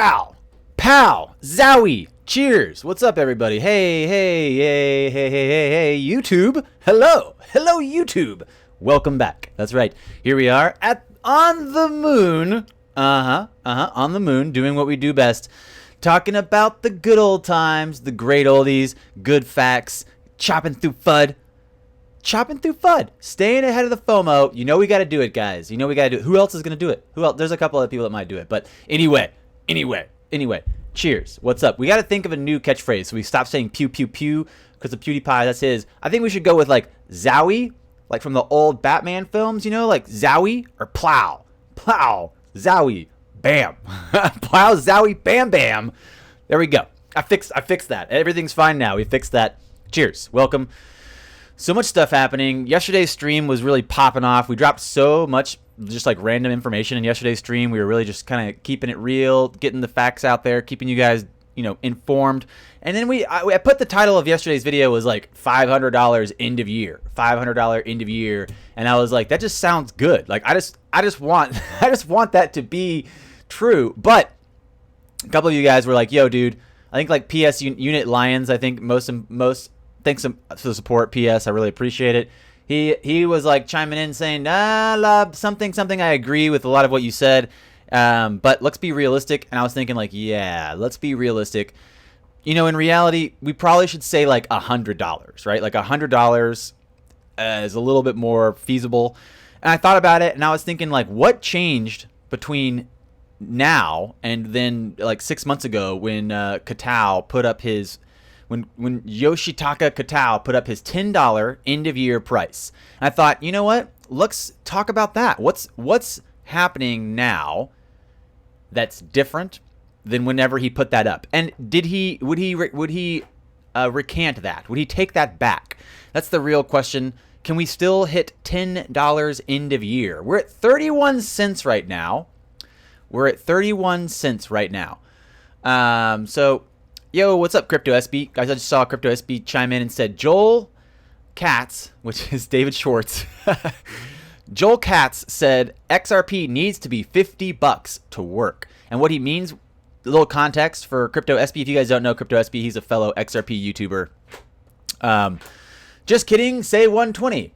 pow, pow, zowie. Cheers. What's up, everybody? Hey, YouTube. Hello, YouTube. Welcome back. That's right. Here we are on the moon. On the moon, doing what we do best. Talking about the good old times, the great oldies, good facts, chopping through FUD. Staying ahead of the FOMO. You know we got to do it, guys. You know we got to do it. Who else is going to do it? Who else? There's a couple other people that might do it. But anyway. Cheers. What's up? We got to think of a new catchphrase. So we stop saying pew, pew, pew because of PewDiePie. That's his. I think we should go with like zowie, like from the old Batman films, you know, like zowie or plow. Plow, zowie, bam. Plow, zowie, bam, bam. There we go. I fixed that. Everything's fine now. We fixed that. Cheers. Welcome. So much stuff happening. Yesterday's stream was really popping off. We dropped so much just like random information in yesterday's stream. We were really just kind of keeping it real, getting the facts out there, keeping you guys, informed. And then I put the title of yesterday's video was like $500 end of year, $500 end of year. And I was like, that just sounds good. Like I just want that to be true. But a couple of you guys were like, yo, dude, I think like PS Unit Lions, I think most thanks for the support, PS. I really appreciate it. He was like chiming in saying, something. I agree with a lot of what you said, but let's be realistic. And I was thinking like, yeah, let's be realistic. In reality, we probably should say like $100, right? Like $100 is a little bit more feasible. And I thought about it, and I was thinking like, what changed between now and then like 6 months ago when Katao put up his. When Yoshitaka Katao put up his $10 end of year price. And I thought, you know what? Let's talk about that. What's happening now that's different than whenever he put that up? And would he recant that? Would he take that back? That's the real question. Can we still hit $10 end of year? We're at 31 cents right now. So yo, what's up, Crypto SB? Guys, I just saw Crypto SB chime in and said, Joel Katz, which is David Schwartz. Joel Katz said XRP needs to be $50 to work. And what he means, a little context for Crypto SB. If you guys don't know Crypto SB, he's a fellow XRP YouTuber. Just kidding, say 120.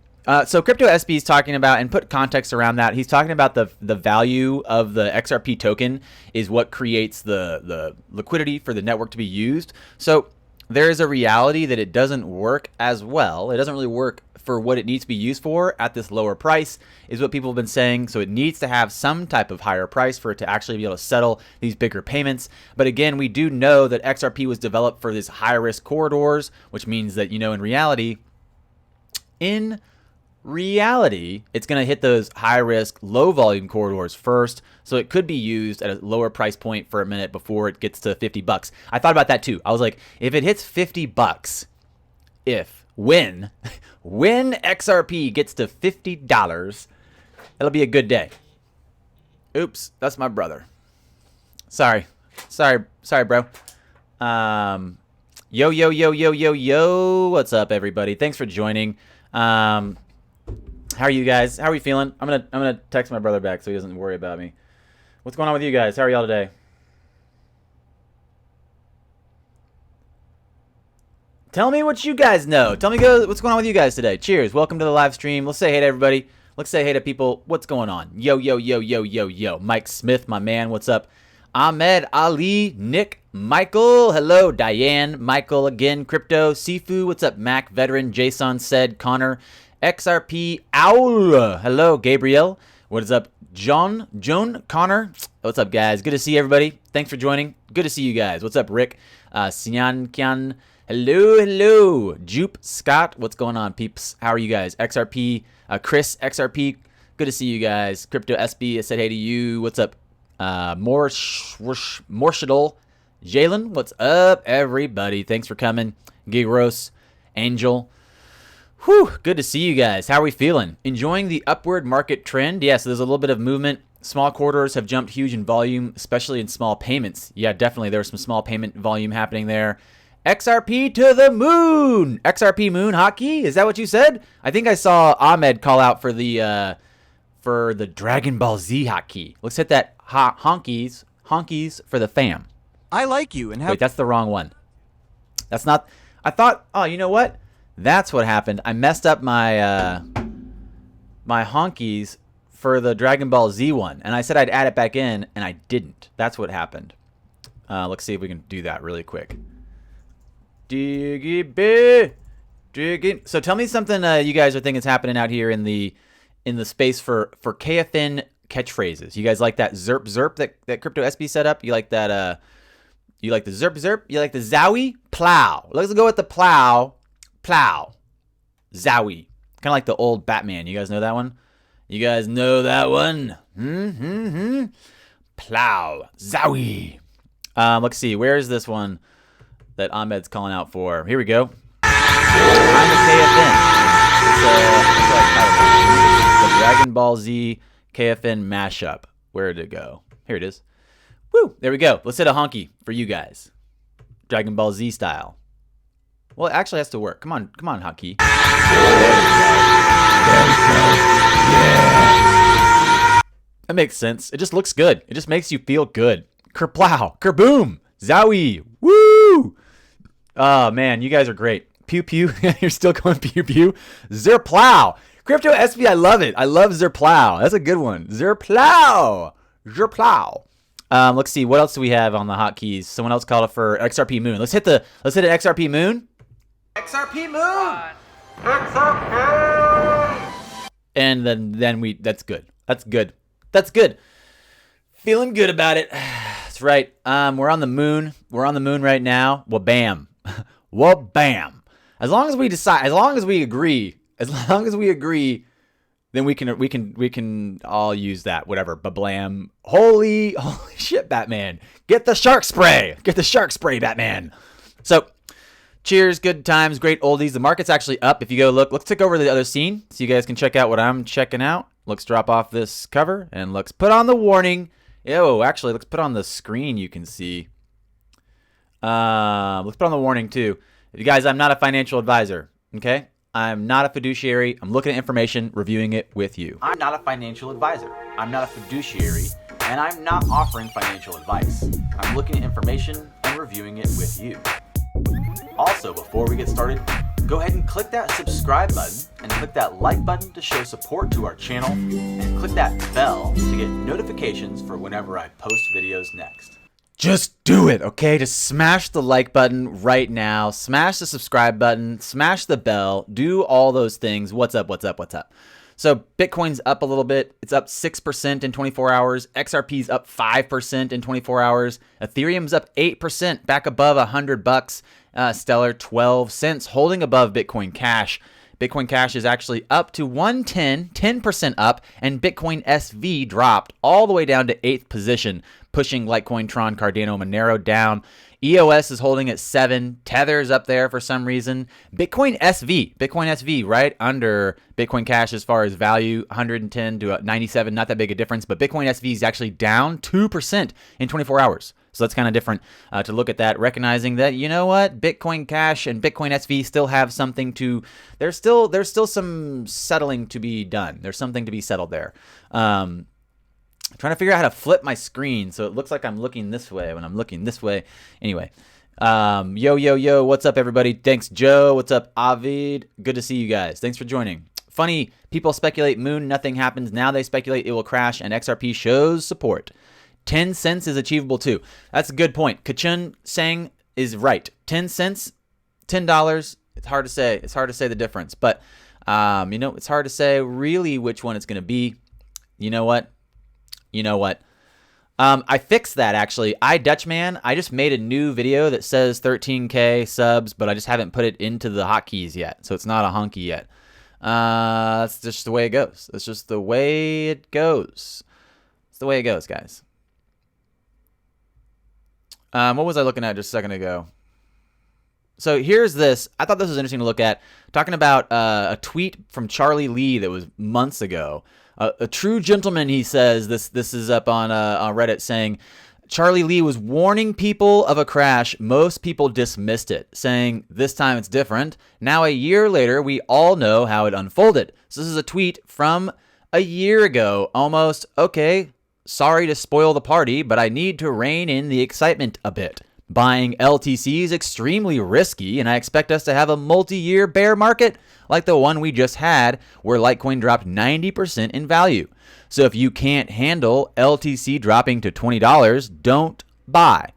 So Crypto SB is talking about, and put context around that, he's talking about the value of the XRP token is what creates the liquidity for the network to be used. So there is a reality that it doesn't work as well. It doesn't really work for what it needs to be used for at this lower price, is what people have been saying. So it needs to have some type of higher price for it to actually be able to settle these bigger payments. But again, we do know that XRP was developed for these high risk corridors, which means that, in reality, it's going to hit those high-risk, low-volume corridors first, so it could be used at a lower price point for a minute before it gets to $50. I thought about that too. I was like, if it hits $50, when XRP gets to $50, it'll be a good day. Oops, that's my brother. Sorry, bro. Yo, what's up, everybody? Thanks for joining. How are you guys? How are we feeling? I'm gonna text my brother back so he doesn't worry about me. What's going on with you guys? How are y'all today? Tell me what you guys know. Tell me what's going on with you guys today. Cheers. Welcome to the live stream. Let's say hey to everybody. Let's say hey to people. What's going on? Yo. Mike Smith, my man. What's up? Ahmed, Ali, Nick, Michael. Hello, Diane, Michael again. Crypto, Sifu. What's up? Mac, Veteran, Jason, said, Connor. XRP, Owl. Hello, Gabriel. What is up, Joan, Connor? What's up, guys? Good to see everybody. Thanks for joining. Good to see you guys. What's up, Rick? Sian Kian. Hello. Jupe, Scott. What's going on, peeps? How are you guys? XRP, Chris, XRP. Good to see you guys. Crypto SB, I said hey to you. What's up? Morshadol. Jalen, what's up, everybody? Thanks for coming. Gigros, Angel. Whew, good to see you guys. How are we feeling? Enjoying the upward market trend? Yeah, so there's a little bit of movement. Small corridors have jumped huge in volume, especially in small payments. Yeah, definitely. There was some small payment volume happening there. XRP to the moon. XRP moon hotkey? Is that what you said? I think I saw Ahmed call out for the Dragon Ball Z hotkey. Let's hit that honkies honkies for the fam. I like you and have. Wait, that's the wrong one. That's not. I thought. Oh, you know what? That's what happened. I messed up my my honkies for the Dragon Ball Z one, and I said I'd add it back in, and I didn't. That's what happened. Let's see if we can do that really quick. Diggy. So tell me something you guys are thinking is happening out here in the space for KFN catchphrases. You guys like that zerp that Crypto SB set up? You like that you like the zerp? You like the zowie? Plow. Let's go with the plow. Zowie. Kind of like the old Batman. You guys know that one? You guys know that one? Plow. Zowie. Let's see. Where is this one that Ahmed's calling out for? Here we go. I'm the KFN. It's the Dragon Ball Z KFN mashup. Where did it go? Here it is. Woo! There we go. Let's hit a honky for you guys. Dragon Ball Z style. Well, it actually has to work. Come on, hotkey. There we go. Yeah. That makes sense. It just looks good. It just makes you feel good. Kerplow. Kerboom. Zowie. Woo! Oh, man, you guys are great. Pew pew. You're still going pew pew. Zerplow. Crypto SB, I love it. I love Zerplow. That's a good one. Zerplow. Let's see. What else do we have on the hotkeys? Someone else called it for XRP Moon. Let's hit an XRP Moon. XRP Moon. And then that's good. That's good. Feeling good about it. That's right. We're on the moon. We're on the moon right now. Wabam. Wabam. As long as we decide, as long as we agree, then we can all use that, whatever. Bablam. Holy shit, Batman. Get the shark spray, Batman. So, cheers, good times, great oldies. The market's actually up. If you go look, let's take over the other scene so you guys can check out what I'm checking out. Let's drop off this cover and let's put on the warning. Actually, let's put on the screen you can see. Let's put on the warning too. You guys, I'm not a financial advisor, okay? I'm not a fiduciary. I'm looking at information, reviewing it with you. I'm not a financial advisor. I'm not a fiduciary, and I'm not offering financial advice. I'm looking at information and reviewing it with you. Also, before we get started, go ahead and click that subscribe button and click that like button to show support to our channel, and click that bell to get notifications for whenever I post videos next. Just do it, okay? Just smash the like button right now. Smash the subscribe button. Smash the bell. Do all those things. What's up? So Bitcoin's up a little bit. It's up 6% in 24 hours. XRP's up 5% in 24 hours. Ethereum's up 8%, back above $100. Stellar 12 cents, holding above Bitcoin Cash. Bitcoin Cash is actually up to 110, 10% up, and Bitcoin SV dropped all the way down to 8th position, pushing Litecoin, Tron, Cardano, Monero down. EOS is holding at 7. Tether's up there for some reason. Bitcoin SV right under Bitcoin Cash as far as value, 110 to 97, not that big a difference, but Bitcoin SV is actually down 2% in 24 hours. So that's kind of different to look at that, recognizing that, you know what, Bitcoin Cash and Bitcoin SV still have something to, there's still some settling to be done. There's something to be settled there. I'm trying to figure out how to flip my screen so it looks like I'm looking this way when I'm looking this way. Anyway, yo, what's up, everybody? Thanks, Joe. What's up, Avid? Good to see you guys. Thanks for joining. Funny, people speculate Moon, nothing happens. Now they speculate it will crash, and XRP shows support. 10 cents is achievable too. That's a good point. Kachun saying is right. 10 cents, $10. It's hard to say. It's hard to say the difference, but it's hard to say really which one it's going to be. You know what? I fixed that actually. Dutchman, I just made a new video that says 13K subs, but I just haven't put it into the hotkeys yet, so it's not a honky yet. That's just the way it goes. It's just the way it goes. It's the way it goes, guys. What was I looking at just a second ago? So here's this. I thought this was interesting to look at. Talking about a tweet from Charlie Lee that was months ago. A true gentleman, he says. This is up on Reddit, saying Charlie Lee was warning people of a crash. Most people dismissed it, saying this time it's different. Now a year later, we all know how it unfolded. So this is a tweet from a year ago, almost. Okay, sorry to spoil the party, but I need to rein in the excitement a bit. Buying LTC is extremely risky, and I expect us to have a multi-year bear market like the one we just had, where Litecoin dropped 90% in value. So if you can't handle LTC dropping to $20, don't buy.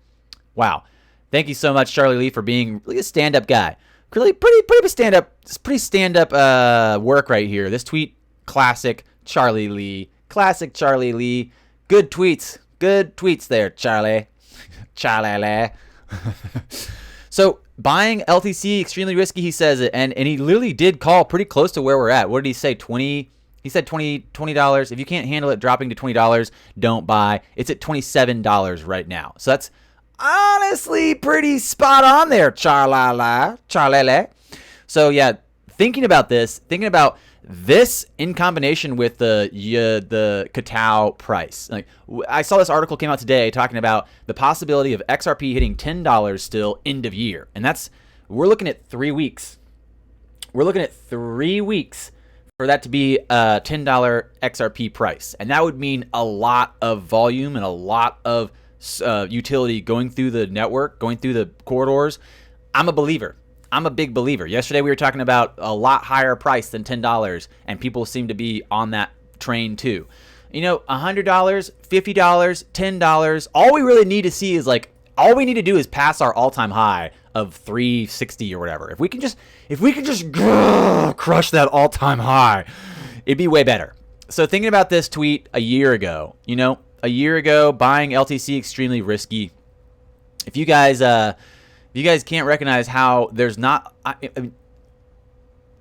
Wow. Thank you so much, Charlie Lee, for being really a stand-up guy. Really pretty stand-up work right here. This tweet, classic Charlie Lee. Classic Charlie Lee. Good tweets. Good tweets there, Charlie. Charlie. So buying LTC, extremely risky, he says it. And he literally did call pretty close to where we're at. What did he say? 20? He said $20. If you can't handle it dropping to $20, don't buy. It's at $27 right now. So that's honestly pretty spot on there, Charlie. So yeah, thinking about this in combination with the Cacao price. Like, I saw this article came out today talking about the possibility of XRP hitting $10 still end of year. And we're looking at 3 weeks. We're looking at 3 weeks for that to be a $10 XRP price. And that would mean a lot of volume and a lot of utility going through the network, going through the corridors. I'm a believer. I'm a big believer. Yesterday we were talking about a lot higher price than $10, and people seem to be on that train too. You know, $100, $50, $10. All we really need to see is all we need to do is pass our all-time high of 360 or whatever. If we can just crush that all-time high, it'd be way better. So thinking about this tweet a year ago, buying LTC extremely risky. If you guys can't recognize how there's not,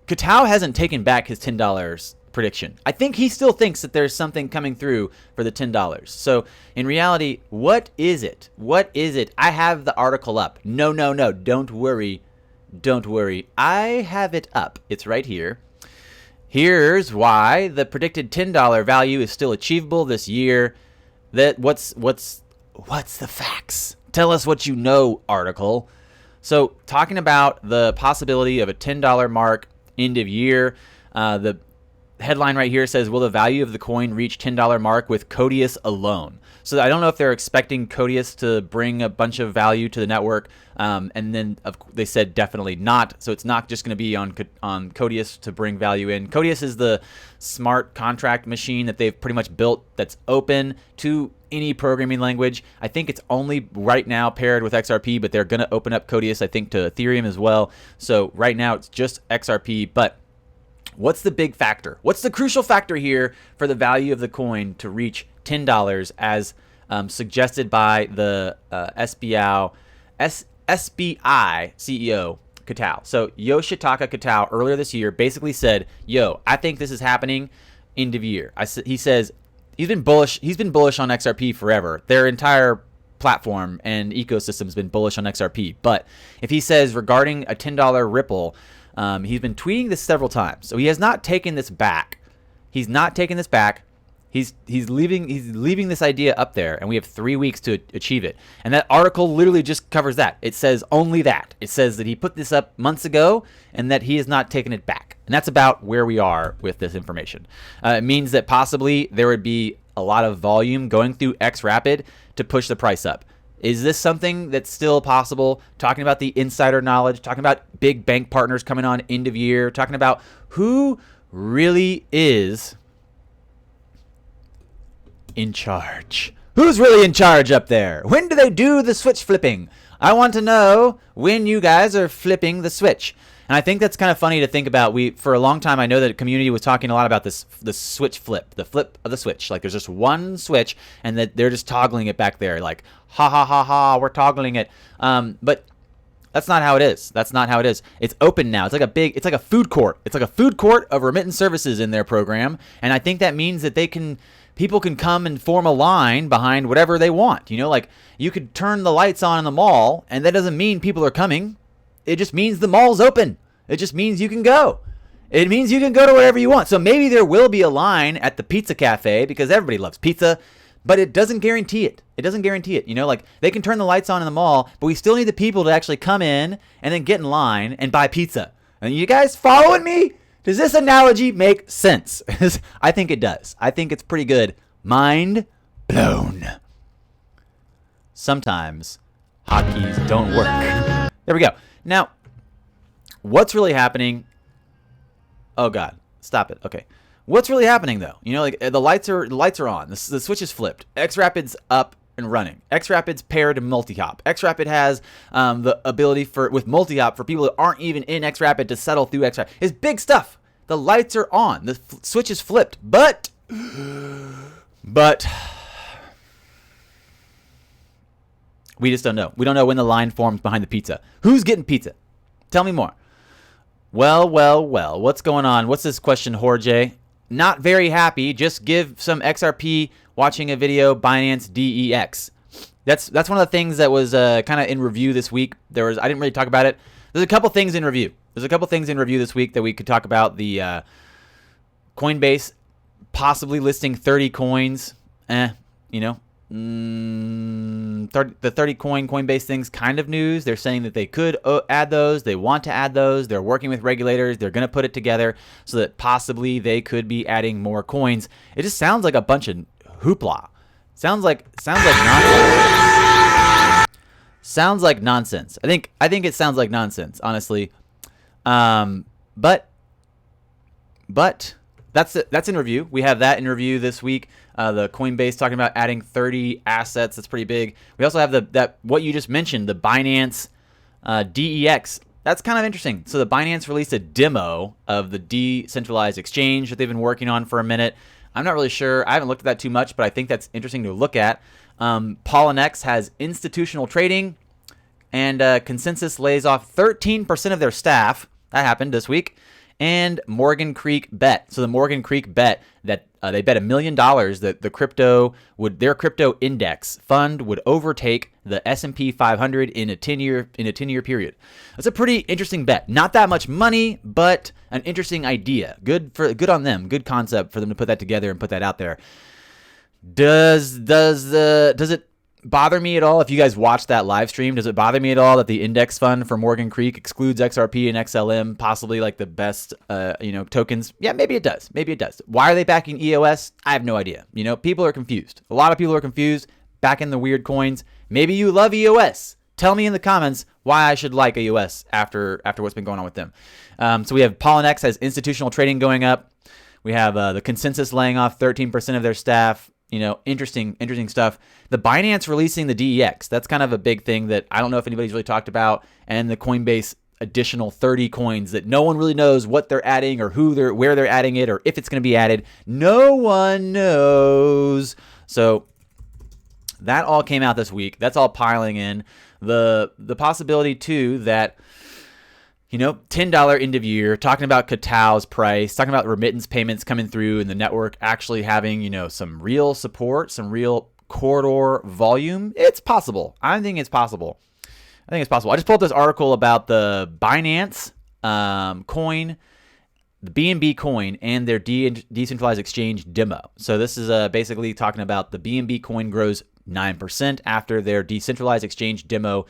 Cacao hasn't taken back his $10 prediction. I think he still thinks that there's something coming through for the $10. So in reality, what is it? What is it? I have the article up. No. Don't worry. I have it up. It's right here. Here's why the predicted $10 value is still achievable this year. What's the facts? Tell us what you know, article. So talking about the possibility of a $10 mark end of year, the headline right here says, will the value of the coin reach $10 mark with Codius alone? So I don't know if they're expecting Codius to bring a bunch of value to the network, and then they said definitely not. So it's not just going to be on Codius to bring value in. Codius is the smart contract machine that they've pretty much built that's open to any programming language. I think it's only right now paired with XRP, but they're going to open up Codius, I think, to Ethereum as well. So right now it's just XRP, but what's the big factor? What's the crucial factor here for the value of the coin to reach $10 as suggested by the SBI CEO, Cacao? So Yoshitaka Cacao earlier this year basically said, I think this is happening end of year. He says he's been bullish on XRP forever. Their entire platform and ecosystem has been bullish on XRP. But if he says regarding a $10 Ripple, he's been tweeting this several times. So he has not taken this back. He's leaving this idea up there, and we have 3 weeks to achieve it. And that article literally just covers that. It says only that. It says that he put this up months ago and that he has not taken it back. And that's about where we are with this information. It means that possibly there would be a lot of volume going through XRapid to push the price up. Is this something that's still possible? Talking about the insider knowledge, talking about big bank partners coming on end of year, talking about who really is in charge. Who's really in charge up there? When do they do the switch flipping? I want to know when you guys are flipping the switch. And I think that's kind of funny to think about. For a long time, I know that the community was talking a lot about the switch flip, the flip of the switch. Like there's just one switch and that they're just toggling it back there. Like, ha, we're toggling it. But that's not how it is. That's not how it is. It's open now. It's like a food court. It's like a food court of remittance services in their program. And I think that means that people can come and form a line behind whatever they want. Like you could turn the lights on in the mall and that doesn't mean people are coming. It just means the mall's open. It just means you can go. It means you can go to wherever you want. So maybe there will be a line at the pizza cafe because everybody loves pizza, but it doesn't guarantee it. It doesn't guarantee it. Like they can turn the lights on in the mall, but we still need the people to actually come in and then get in line and buy pizza. And you guys following me? Does this analogy make sense? I think it does. I think it's pretty good. Mind blown. Sometimes hotkeys don't work. There we go. Now, what's really happening? Oh God, stop it. Okay. What's really happening though? You know, like the lights are on. The switch is flipped. XRapid's up and running. XRapid's paired to multi-hop. XRapid has the ability with multi-hop for people that aren't even in XRapid to settle through XRapid. It's big stuff. The lights are on. The switch is flipped. But we just don't know. We don't know when the line forms behind the pizza. Who's getting pizza? Tell me more. Well. What's going on? What's this question, Jorge? Not very happy. Just give some XRP watching a video, Binance DEX. That's one of the things that was kind of in review this week. I didn't really talk about it. There's a couple things in review. This week that we could talk about. The Coinbase possibly listing 30 coins. The 30 coin Coinbase thing's kind of news. They're saying that they could add those. They want to add those. They're working with regulators. They're going to put it together so that possibly they could be adding more coins. It just sounds like a bunch of hoopla. Sounds like nonsense. Sounds like nonsense. I think it sounds like nonsense, honestly. But that's in review. We have that in review this week. The Coinbase talking about adding 30 assets. That's pretty big. We also have what you just mentioned, the Binance DEX. That's kind of interesting. So the Binance released a demo of the decentralized exchange that they've been working on for a minute. I'm not really sure. I haven't looked at that too much, but I think that's interesting to look at. Polynex has institutional trading, and Consensus lays off 13% of their staff. That happened this week. And Morgan Creek bet. So the Morgan Creek bet that they bet $1 million that their crypto index fund would overtake the S&P 500 in a 10-year period. That's a pretty interesting bet. Not that much money, but an interesting idea. Good on them. Good concept for them to put that together and put that out there. Does it bother me at all if you guys watch that live stream? Does it bother me at all that the index fund for Morgan Creek excludes XRP and XLM, possibly like the best tokens? Yeah, maybe it does. Why are they backing EOS? I have no idea. People are confused. A lot of people are confused, backing the weird coins. Maybe you love EOS. Tell me in the comments why I should like EOS after what's been going on with them. So we have Polynex has institutional trading going up. We have the Consensus laying off 13% of their staff. Interesting stuff. The Binance releasing the DEX, that's kind of a big thing that I don't know if anybody's really talked about. And the Coinbase additional 30 coins that no one really knows what they're adding or where they're adding it or if it's going to be added. No one knows. So that all came out this week. That's all piling in. The possibility too that $10 end of year, talking about Katao's price, talking about remittance payments coming through and the network actually having, some real support, some real corridor volume. It's possible. I think it's possible. I just pulled this article about the Binance coin, the BNB coin, and their decentralized exchange demo. So this is basically talking about the BNB coin grows 9% after their decentralized exchange demo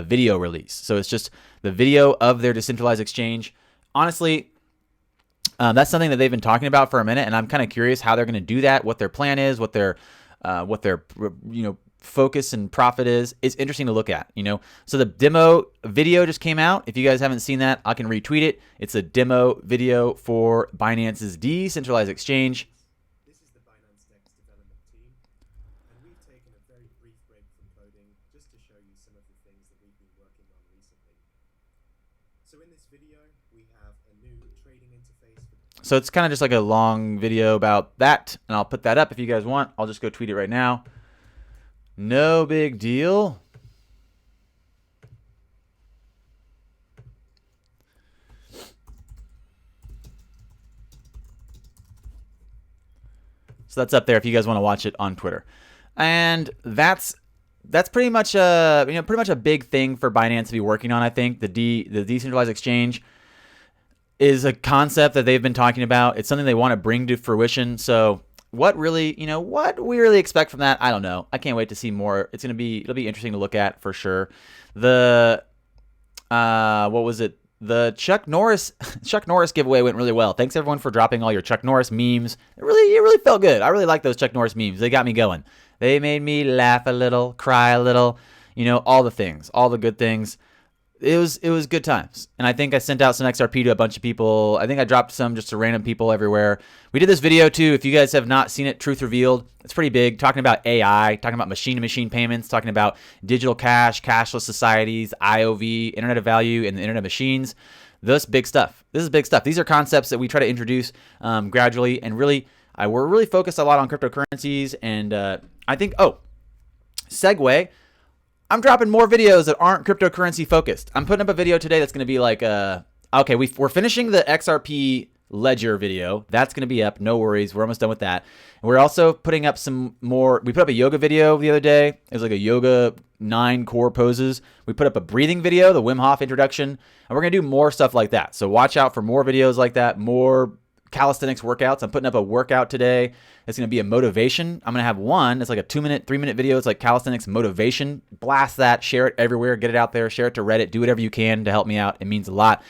video release. So it's just the video of their decentralized exchange. Honestly, that's something that they've been talking about for a minute, and I'm kind of curious how they're going to do that, what their plan is, what their focus and profit is. It's interesting to look at, So the demo video just came out. If you guys haven't seen that, I can retweet it. It's a demo video for Binance's decentralized exchange. So it's kind of just like a long video about that, and I'll put that up if you guys want. I'll just go tweet it right now. No big deal. So that's up there if you guys want to watch it on Twitter. And that's pretty much a big thing for Binance to be working on. I think the decentralized exchange is a concept that they've been talking about. It's something they want to bring to fruition. So what we really expect from that, I don't know. I can't wait to see more. It'll be interesting to look at for sure. What was it? the Chuck Norris giveaway went really well. Thanks everyone for dropping all your Chuck Norris memes. It really felt good. I really like those Chuck Norris memes. They got me going. They made me laugh a little, cry a little, you know, all the things, all the good things. It was good times. And I think I sent out some XRP to a bunch of people. I think I dropped some just to random people everywhere. We did this video too. If you guys have not seen it, Truth Revealed. It's pretty big, talking about AI, talking about machine-to-machine payments, talking about digital cash, cashless societies, IOV, Internet of Value, and the Internet of Machines. This big stuff. This is big stuff. These are concepts that we try to introduce gradually, and really, we're really focused a lot on cryptocurrencies. And I think, segue. I'm dropping more videos that aren't cryptocurrency focused. I'm putting up a video today that's going to be like, okay, we're finishing the XRP ledger video. That's going to be up. No worries. We're almost done with that. And we're also putting up some more. We put up a yoga video the other day. It was like a yoga 9 core poses. We put up a breathing video, the Wim Hof introduction, and we're going to do more stuff like that. So watch out for more videos like that, more calisthenics workouts. I'm putting up a workout today. It's going to be a motivation. I'm going to have one. It's like a 2-minute, 3-minute video. It's like calisthenics motivation. Blast that. Share it everywhere. Get it out there. Share it to Reddit. Do whatever you can to help me out. It means a lot.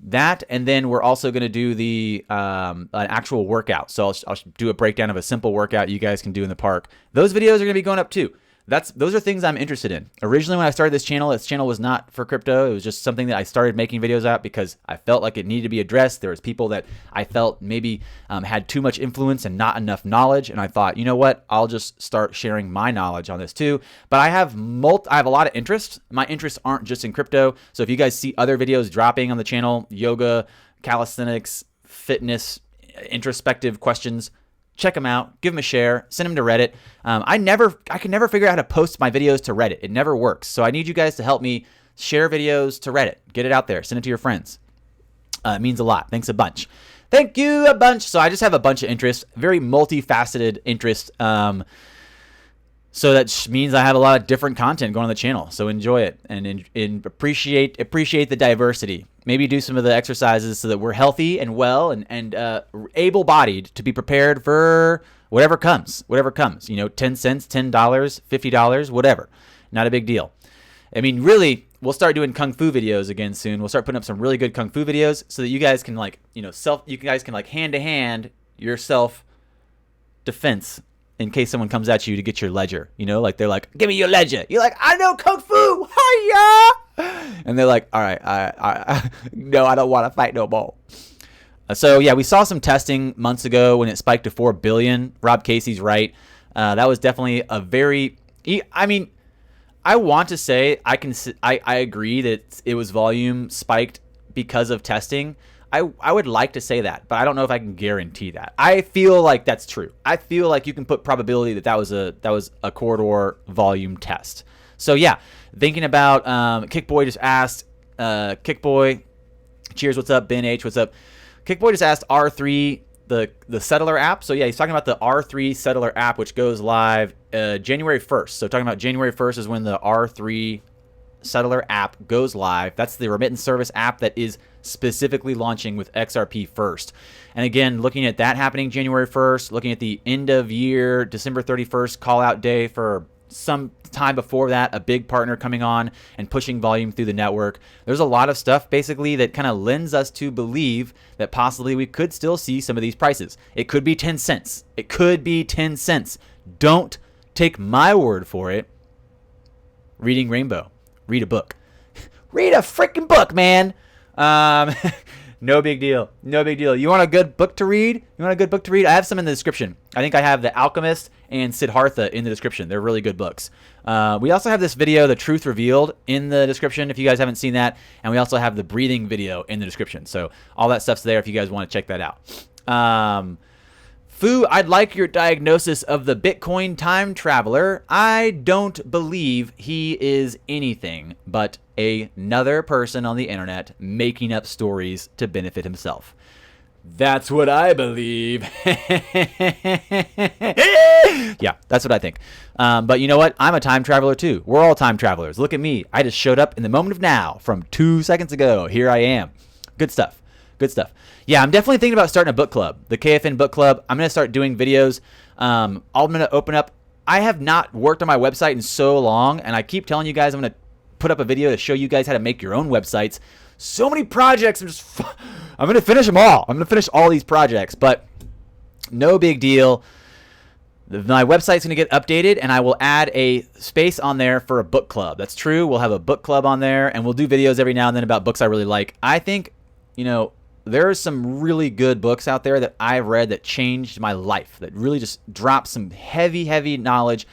That, and then we're also going to do the an actual workout. So I'll do a breakdown of a simple workout you guys can do in the park. Those videos are going to be going up too. Those are things I'm interested in. Originally, when I started this channel was not for crypto. It was just something that I started making videos out because I felt like it needed to be addressed. There was people that I felt maybe had too much influence and not enough knowledge. And I thought, you know what? I'll just start sharing my knowledge on this too. But I have a lot of interest. My interests aren't just in crypto. So if you guys see other videos dropping on the channel, yoga, calisthenics, fitness, introspective questions, check them out, give them a share, send them to Reddit. I can never figure out how to post my videos to Reddit. It never works. So I need you guys to help me share videos to Reddit. Get it out there. Send it to your friends. It means a lot. Thanks a bunch. Thank you a bunch. So I just have a bunch of interests, very multifaceted interests. So that means I have a lot of different content going on the channel. So enjoy it and appreciate the diversity. Maybe do some of the exercises so that we're healthy and well and able-bodied to be prepared for whatever comes. You know, 10 cents, $10, $50, whatever. Not a big deal. I mean, really, we'll start doing kung fu videos again soon. We'll start putting up some really good kung fu videos so that you guys can hand-to-hand your self-defense in case someone comes at you to get your ledger. You know, like they're like, give me your ledger. You're like, I know kung fu. Hiya! And they're like, all right, no, I don't want to fight no more. So yeah, we saw some testing months ago when it spiked to 4 billion. Rob Casey's right. That was definitely a very, I mean, I want to say I agree that it was volume spiked because of testing. I would like to say that, but I don't know if I can guarantee that. I feel like that's true. I feel like you can put probability that was a corridor volume test. So yeah, thinking about Kickboy just asked, Kickboy, cheers, what's up? Ben H, what's up? Kickboy just asked R3, the settler app. So yeah, he's talking about the R3 settler app, which goes live January 1st. So talking about January 1st is when the R3 settler app goes live. That's the remittance service app that is specifically launching with XRP first. And again, looking at that happening January 1st, looking at the end of year, December 31st call out day for some time before that, a big partner coming on and pushing volume through the network. There's a lot of stuff basically that kind of lends us to believe that possibly we could still see some of these prices. It could be 10 cents. It could be 10 cents. Don't take my word for it. Reading Rainbow. Read a book. Read a freaking book, man. No big deal. No big deal. You want a good book to read? I have some in the description. I think I have The Alchemist and Siddhartha in the description. They're really good books. We also have this video, The Truth Revealed, in the description if you guys haven't seen that. And we also have the breathing video in the description. So all that stuff's there if you guys want to check that out. Fu, I'd like your diagnosis of the Bitcoin time traveler. I don't believe he is anything but another person on the internet making up stories to benefit himself. That's what I believe. Yeah, that's what I think. But you know what? I'm a time traveler too. We're all time travelers. Look at me. I just showed up in the moment of now from 2 seconds ago. Here I am. Good stuff. Good stuff. Yeah, I'm definitely thinking about starting a book club, the KFN book club. I'm going to start doing videos. I'm going to open up. I have not worked on my website in so long, and I keep telling you guys I'm going to put up a video to show you guys how to make your own websites. So many projects. I'm going to finish them all. I'm going to finish all these projects, but no big deal. My website's going to get updated, and I will add a space on there for a book club. That's true. We'll have a book club on there, and we'll do videos every now and then about books I really like. I think, there are some really good books out there that I've read that changed my life, that really just dropped some heavy, heavy knowledge.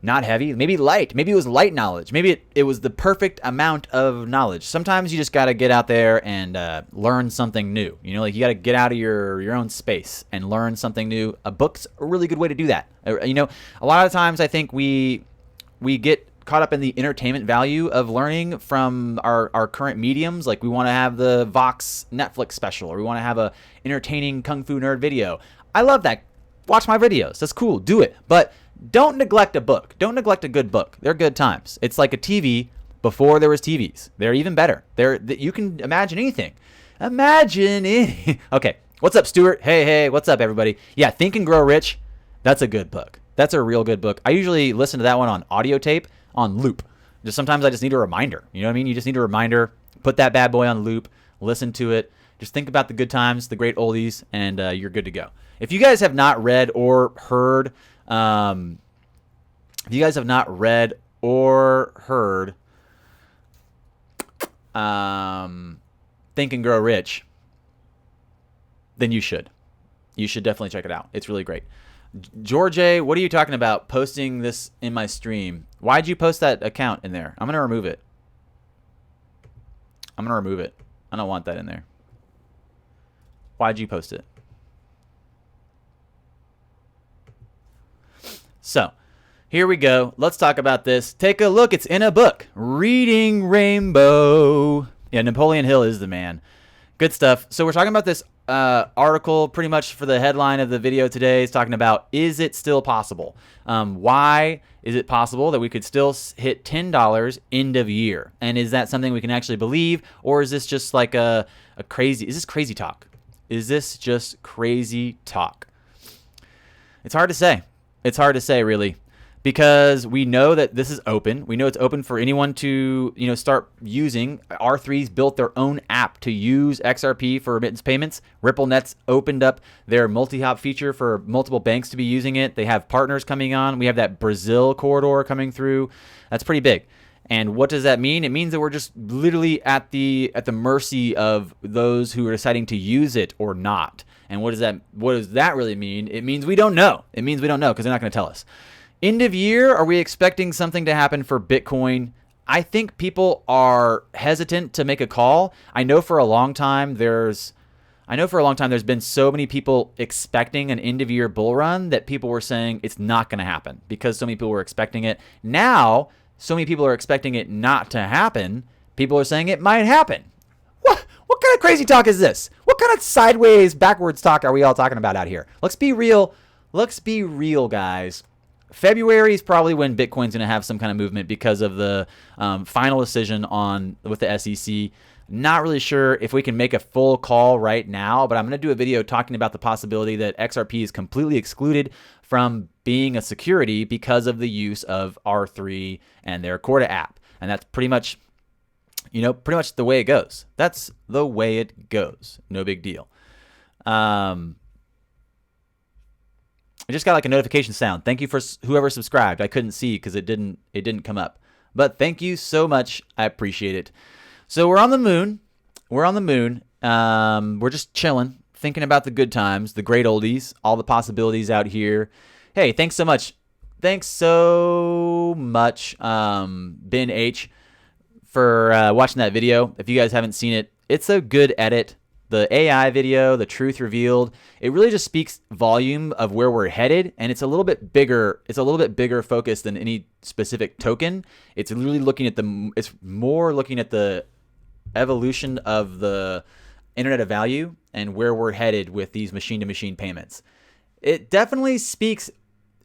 Not heavy, maybe light. Maybe it was light knowledge. Maybe it was the perfect amount of knowledge. Sometimes you just got to get out there and learn something new. You got to get out of your own space and learn something new. A book's a really good way to do that. A lot of times I think we get caught up in the entertainment value of learning from our current mediums. Like we want to have the Vox Netflix special, or we want to have a entertaining Kung Fu nerd video. I love that. Watch my videos. That's cool. Do it. But don't neglect a book. Don't neglect a good book. They're good times. It's like a TV before there was TVs. They're even better. You can imagine anything. Imagine anything. Okay. What's up, Stuart? Hey. What's up, everybody? Yeah, Think and Grow Rich. That's a good book. That's a real good book. I usually listen to that one on audio tape on loop. Sometimes I just need a reminder. You know what I mean? You just need a reminder. Put that bad boy on loop. Listen to it. Just think about the good times, the great oldies, and you're good to go. If you guys have not read or heard... if you guys have not read or heard Think and Grow Rich, then you should. You should definitely check it out. It's really great. George A., what are you talking about posting this in my stream? Why'd you post that account in there? I'm going to remove it. I don't want that in there. Why'd you post it? So, here we go. Let's talk about this. Take a look. It's in a book. Reading Rainbow. Yeah, Napoleon Hill is the man. Good stuff. So, we're talking about this article pretty much for the headline of the video today. It's talking about, is it still possible? Why is it possible that we could still hit $10 end of year? And is that something we can actually believe? Or is this just like is this crazy talk? Is this just crazy talk? It's hard to say. It's hard to say, really, because we know that this is open. We know it's open for anyone to, start using. R3's built their own app to use XRP for remittance payments. RippleNet's opened up their multi-hop feature for multiple banks to be using it. They have partners coming on. We have that Brazil corridor coming through. That's pretty big. And what does that mean? It means that we're just literally at the mercy of those who are deciding to use it or not. And what does that really mean? It means we don't know. It means we don't know because they're not going to tell us. End of year, are we expecting something to happen for Bitcoin? I think people are hesitant to make a call. I know for a long time there's been so many people expecting an end of year bull run that people were saying it's not going to happen because so many people were expecting it. Now, so many people are expecting it not to happen. People are saying it might happen. What kind of crazy talk is this? What kind of sideways, backwards talk are we all talking about out here? Let's be real. Let's be real, guys. February is probably when Bitcoin's going to have some kind of movement because of the final decision with the SEC. Not really sure if we can make a full call right now, but I'm going to do a video talking about the possibility that XRP is completely excluded from being a security because of the use of R3 and their Corda app. And that's pretty much the way it goes. That's the way it goes. No big deal. I just got like a notification sound. Thank you for whoever subscribed. I couldn't see because it didn't come up. But thank you so much. I appreciate it. So we're on the moon. We're just chilling, thinking about the good times, the great oldies, all the possibilities out here. Hey, thanks so much. Thanks so much, Ben H, for watching that video. If you guys haven't seen it, it's a good edit. The AI video, the truth revealed, it really just speaks volume of where we're headed, and it's a little bit bigger. It's a little bit bigger focus than any specific token. It's really looking at the evolution of the Internet of Value and where we're headed with these machine-to-machine payments. It definitely speaks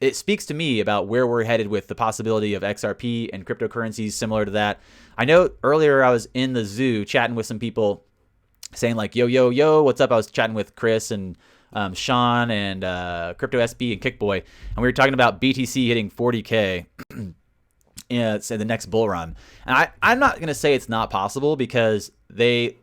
to me about where we're headed with the possibility of XRP and cryptocurrencies similar to that. I know earlier I was in the zoo chatting with some people saying like, yo, what's up? I was chatting with Chris and Sean and Crypto SB and Kickboy, and we were talking about BTC hitting 40K in the next bull run. And I'm not going to say it's not possible because they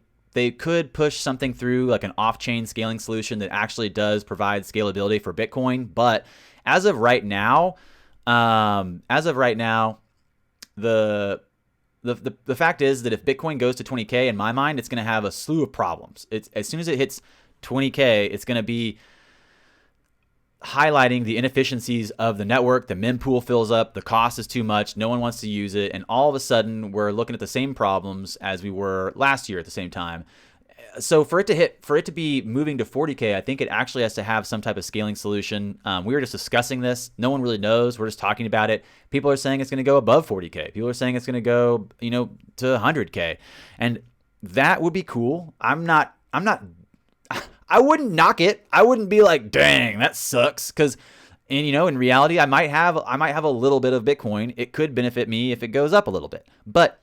could push something through like an off-chain scaling solution that actually does provide scalability for Bitcoin. But as of right now, the fact is that if Bitcoin goes to 20K, in my mind, it's going to have a slew of problems. It's as soon as it hits 20K, it's going to be highlighting the inefficiencies of the network. The mempool fills up, the cost is too much, no one wants to use it, and all of a sudden we're looking at the same problems as we were last year at the same time. So for it to be moving to 40K, I think it actually has to have some type of scaling solution. We were just discussing this. No one really knows. We're just talking about it. People are saying it's going to go above 40K. People are saying it's going to go, to 100K, and that would be cool. I wouldn't knock it. I wouldn't be like, dang, that sucks. In reality, I might have a little bit of Bitcoin. It could benefit me if it goes up a little bit. But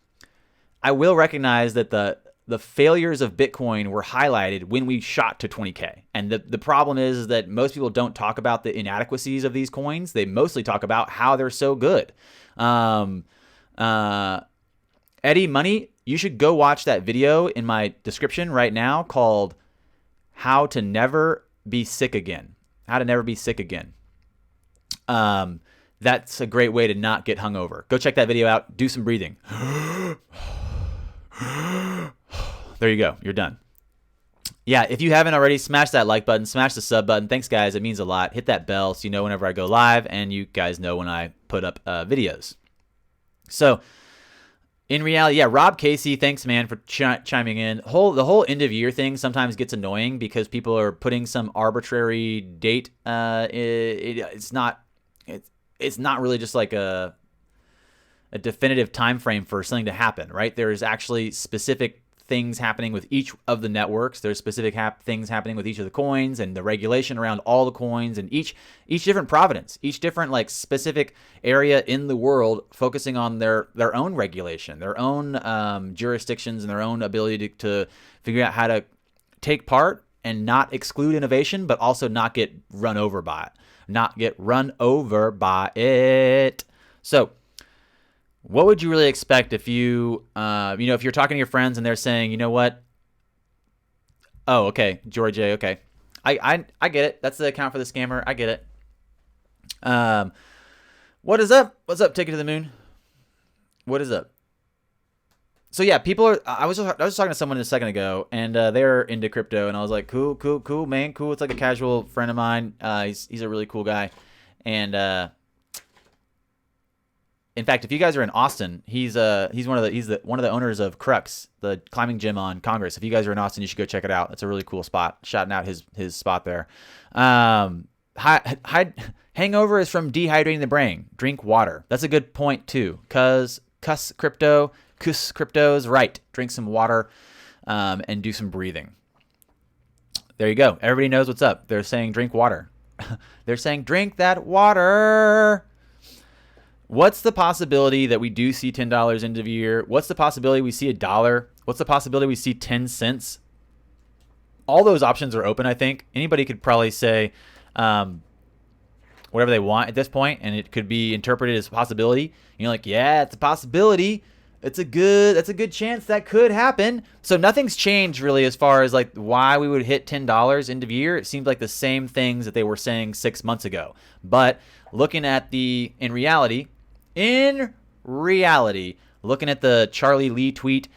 I will recognize that the failures of Bitcoin were highlighted when we shot to 20K. And the problem is that most people don't talk about the inadequacies of these coins. They mostly talk about how they're so good. Eddie Money, you should go watch that video in my description right now called How to Never Be Sick Again. How to Never Be Sick Again. That's a great way to not get hungover. Go check that video out. Do some breathing. There you go. You're done. Yeah, if you haven't already, smash that like button. Smash the sub button. Thanks, guys. It means a lot. Hit that bell so you know whenever I go live, and you guys know when I put up videos. So, in reality, yeah, Rob Casey, thanks, man, for chiming in. The whole end of year thing sometimes gets annoying because people are putting some arbitrary date. It's not really just like a definitive time frame for something to happen, right? There's actually specific things happening with each of the networks. There's specific things happening with each of the coins, and the regulation around all the coins, and each different providence, each different like specific area in the world focusing on their own regulation, their own jurisdictions, and their own ability to figure out how to take part and not exclude innovation, but also not get run over by it. So what would you really expect if you, if you're talking to your friends and they're saying, you know what? Oh, okay, George A. Okay, I get it. That's the account for the scammer. I get it. What is up? What's up? Take it to the moon. What is up? So yeah, people are. I was talking to someone a second ago, and they're into crypto, and I was like, cool, man, cool. It's like a casual friend of mine. He's a really cool guy, and. In fact, if you guys are in Austin, he's one of the owners of Crux, the climbing gym on Congress. If you guys are in Austin, you should go check it out. It's a really cool spot. Shouting out his spot there. Hangover is from dehydrating the brain. Drink water. That's a good point too. Cuz crypto is right. Drink some water, and do some breathing. There you go. Everybody knows what's up. They're saying drink water. They're saying drink that water. What's the possibility that we do see $10 end of year? What's the possibility we see $1? What's the possibility we see 10 cents? All those options are open, I think. Anybody could probably say whatever they want at this point, and it could be interpreted as a possibility. You're like, yeah, it's a possibility. That's a good chance that could happen. So nothing's changed really as far as like why we would hit $10 end of year. It seems like the same things that they were saying 6 months ago. But looking at in reality, looking at the Charlie Lee tweet,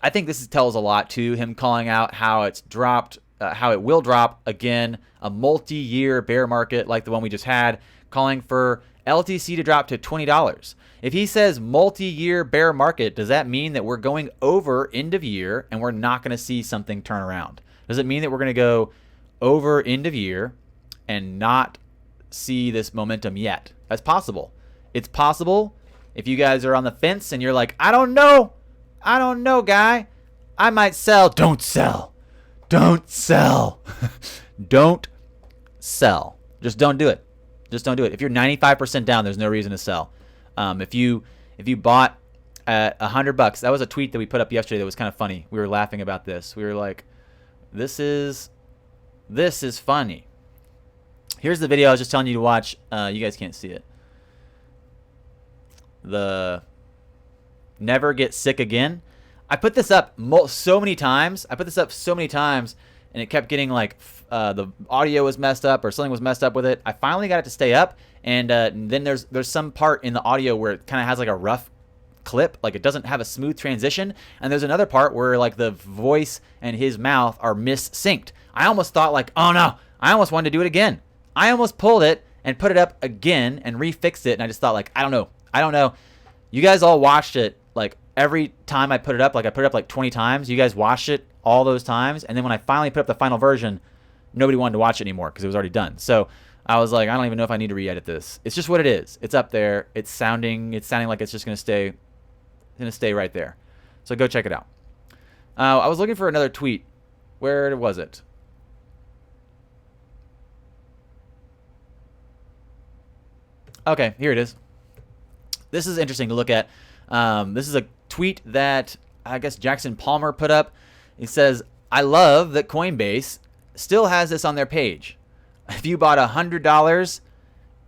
I think this tells a lot too. Him calling out how it's dropped, how it will drop again, a multi-year bear market like the one we just had, calling for LTC to drop to $20. If he says multi-year bear market, does that mean that we're going over end of year and we're not going to see something turn around? Does it mean that we're going to go over end of year and not see this momentum yet? That's possible. It's possible. If you guys are on the fence and you're like, I don't know, guy, I might sell. Don't sell. Don't sell. Don't sell. Just don't do it. If you're 95% down, there's no reason to sell. If you bought at $100, that was a tweet that we put up yesterday that was kind of funny. We were laughing about this. We were like, this is funny. Here's the video I was just telling you to watch. You guys can't see it. The Never Get Sick Again. I put this up so many times. I put this up so many times, and it kept getting like the audio was messed up or something was messed up with it. I finally got it to stay up, and then there's some part in the audio where it kind of has like a rough clip, like it doesn't have a smooth transition, and there's another part where like the voice and his mouth are mis-synced. I almost thought like, oh no, I almost wanted to do it again. I almost pulled it and put it up again and refixed it, and I just thought like, I don't know. You guys all watched it like every time I put it up, like I put it up like 20 times. You guys watched it all those times, and then when I finally put up the final version, nobody wanted to watch it anymore because it was already done. So I was like, I don't even know if I need to re-edit this. It's just what it is. It's up there. It's sounding like it's just gonna stay right there. So go check it out. I was looking for another tweet. Where was it? Okay, here it is. This is interesting to look at. This is a tweet that I guess Jackson Palmer put up. He says, I love that Coinbase still has this on their page. If you bought $100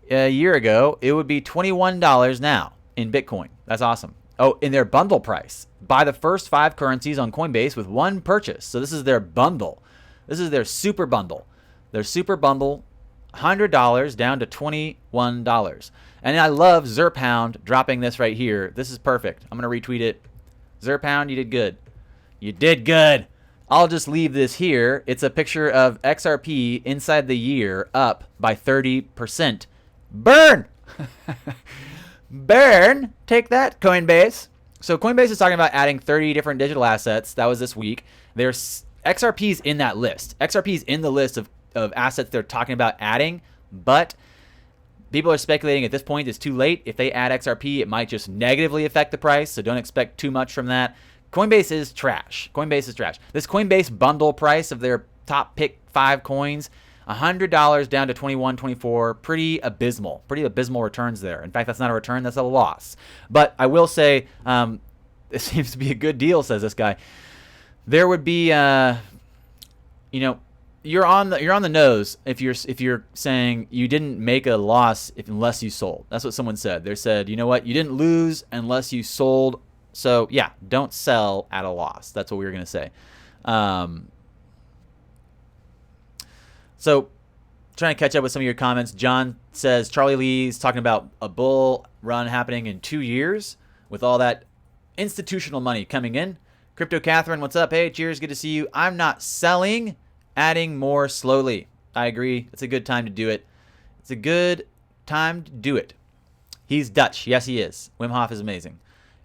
a year ago, it would be $21 now in Bitcoin. That's awesome. Oh, in their bundle price. Buy the first 5 currencies on Coinbase with one purchase. So this is their bundle. This is their super bundle. Their super bundle, $100 down to $21. And I love Zerpound dropping this right here. This is perfect. I'm going to retweet it. Zerpound, you did good. You did good. I'll just leave this here. It's a picture of XRP inside the year up by 30%. Burn! Burn! Take that, Coinbase. So Coinbase is talking about adding 30 different digital assets. That was this week. There's XRP's in that list. XRP's in the list of assets they're talking about adding, but people are speculating at this point it's too late. If they add XRP, it might just negatively affect the price, so don't expect too much from that. Coinbase is trash. Coinbase is trash. This Coinbase bundle price of their top pick 5 coins, $100 down to 21, 24, pretty abysmal. Pretty abysmal returns there. In fact, that's not a return, that's a loss. But I will say, it seems to be a good deal, says this guy. There would be, you know, you're on the nose if you're saying you didn't make a loss unless you sold. That's what someone said. They said, you know what, you didn't lose unless you sold. So yeah, don't sell at a loss. That's what we were gonna say. So trying to catch up with some of your comments. John says Charlie Lee's talking about a bull run happening in 2 years with all that institutional money coming in. Crypto Catherine, what's up? Hey, cheers, good to see you. I'm not selling, adding more slowly. I agree. It's a good time to do it. It's a good time to do it. He's Dutch. Yes, he is. Wim Hof is amazing.